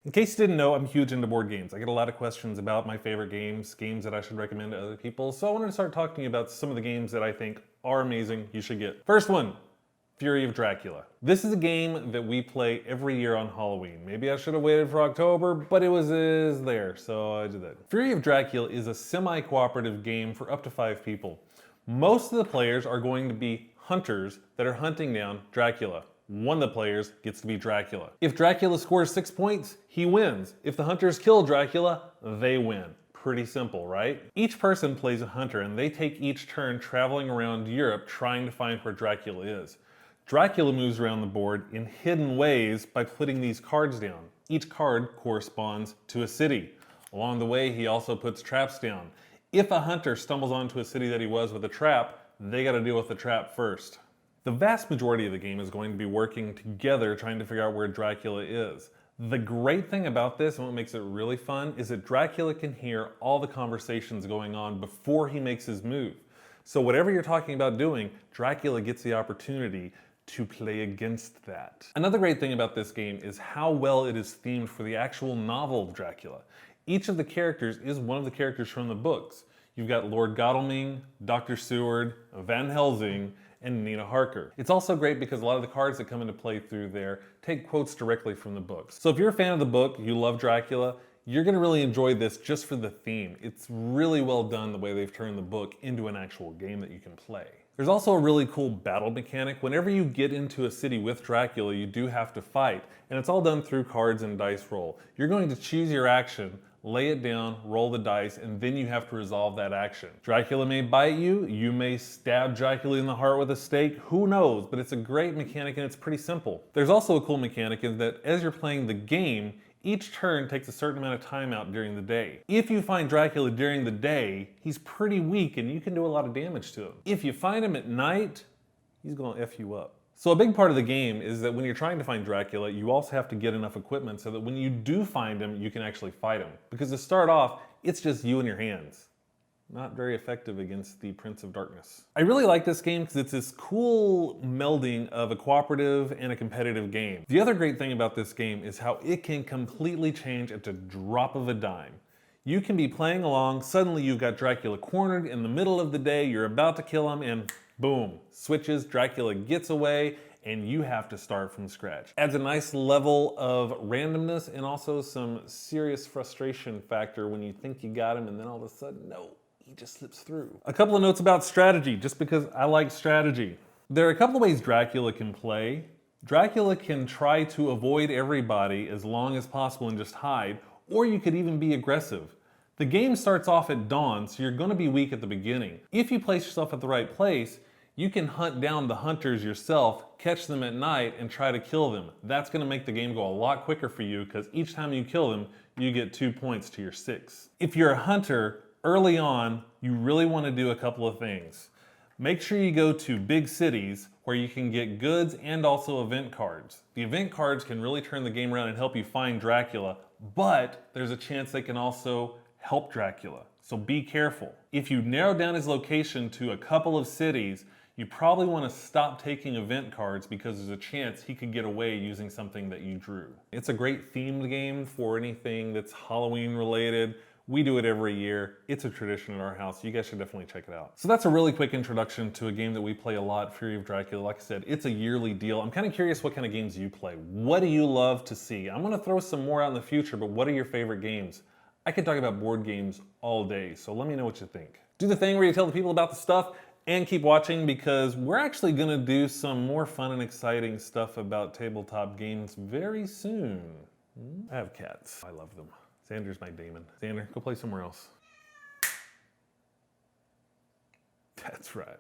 In case you didn't know, I'm huge into board games. I get a lot of questions about my favorite games, games that I should recommend to other people, so I wanted to start talking to you about some of the games that I think are amazing, you should get. First one, Fury of Dracula. This is a game that we play every year on Halloween. Maybe I should have waited for October, but it was there, so I did that. Fury of Dracula is a semi-cooperative game for up to 5 people. Most of the players are going to be hunters that are hunting down Dracula. One of the players gets to be Dracula. If Dracula scores 6 points, he wins. If the hunters kill Dracula, they win. Pretty simple, right? Each person plays a hunter and they take each turn traveling around Europe trying to find where Dracula is. Dracula moves around the board in hidden ways by putting these cards down. Each card corresponds to a city. Along the way, he also puts traps down. If a hunter stumbles onto a city that he was with a trap, they gotta deal with the trap first. The vast majority of the game is going to be working together trying to figure out where Dracula is. The great thing about this and what makes it really fun is that Dracula can hear all the conversations going on before he makes his move. So whatever you're talking about doing, Dracula gets the opportunity to play against that. Another great thing about this game is how well it is themed for the actual novel of Dracula. Each of the characters is one of the characters from the books. You've got Lord Godalming, Dr. Seward, Van Helsing, and Nina Harker. It's also great because a lot of the cards that come into play through there take quotes directly from the books. So if you're a fan of the book, you love Dracula, you're gonna really enjoy this just for the theme. It's really well done the way they've turned the book into an actual game that you can play. There's also a really cool battle mechanic. Whenever you get into a city with Dracula, you do have to fight, and it's all done through cards and dice roll. You're going to choose your action, lay it down, roll the dice, and then you have to resolve that action. Dracula may bite you, you may stab Dracula in the heart with a stake, who knows, but it's a great mechanic and it's pretty simple. There's also a cool mechanic in that as you're playing the game, each turn takes a certain amount of time out during the day. If you find Dracula during the day, he's pretty weak and you can do a lot of damage to him. If you find him at night, he's gonna F you up. So a big part of the game is that when you're trying to find Dracula, you also have to get enough equipment so that when you do find him, you can actually fight him. Because to start off, it's just you and your hands. Not very effective against the Prince of Darkness. I really like this game because it's this cool melding of a cooperative and a competitive game. The other great thing about this game is how it can completely change at the drop of a dime. You can be playing along, suddenly you've got Dracula cornered in the middle of the day, you're about to kill him, and boom, switches, Dracula gets away, and you have to start from scratch. Adds a nice level of randomness and also some serious frustration factor when you think you got him and then all of a sudden, no, he just slips through. A couple of notes about strategy, just because I like strategy. There are a couple of ways Dracula can play. Dracula can try to avoid everybody as long as possible and just hide, or you could even be aggressive. The game starts off at dawn, so you're gonna be weak at the beginning. If you place yourself at the right place, you can hunt down the hunters yourself, catch them at night, and try to kill them. That's gonna make the game go a lot quicker for you because each time you kill them, you get 2 points to your 6. If you're a hunter, early on, you really wanna do a couple of things. Make sure you go to big cities where you can get goods and also event cards. The event cards can really turn the game around and help you find Dracula, but there's a chance they can also help Dracula. So be careful. If you narrow down his location to a couple of cities, you probably want to stop taking event cards because there's a chance he could get away using something that you drew. It's a great themed game for anything that's Halloween related. We do it every year. It's a tradition in our house. You guys should definitely check it out. So that's a really quick introduction to a game that we play a lot, Fury of Dracula. Like I said, it's a yearly deal. I'm kind of curious what kind of games you play. What do you love to see? I'm gonna throw some more out in the future, but what are your favorite games? I could talk about board games all day, so let me know what you think. Do the thing where you tell the people about the stuff and keep watching because we're actually gonna do some more fun and exciting stuff about tabletop games very soon. I have cats. I love them. Xander's my demon. Xander, go play somewhere else. That's right.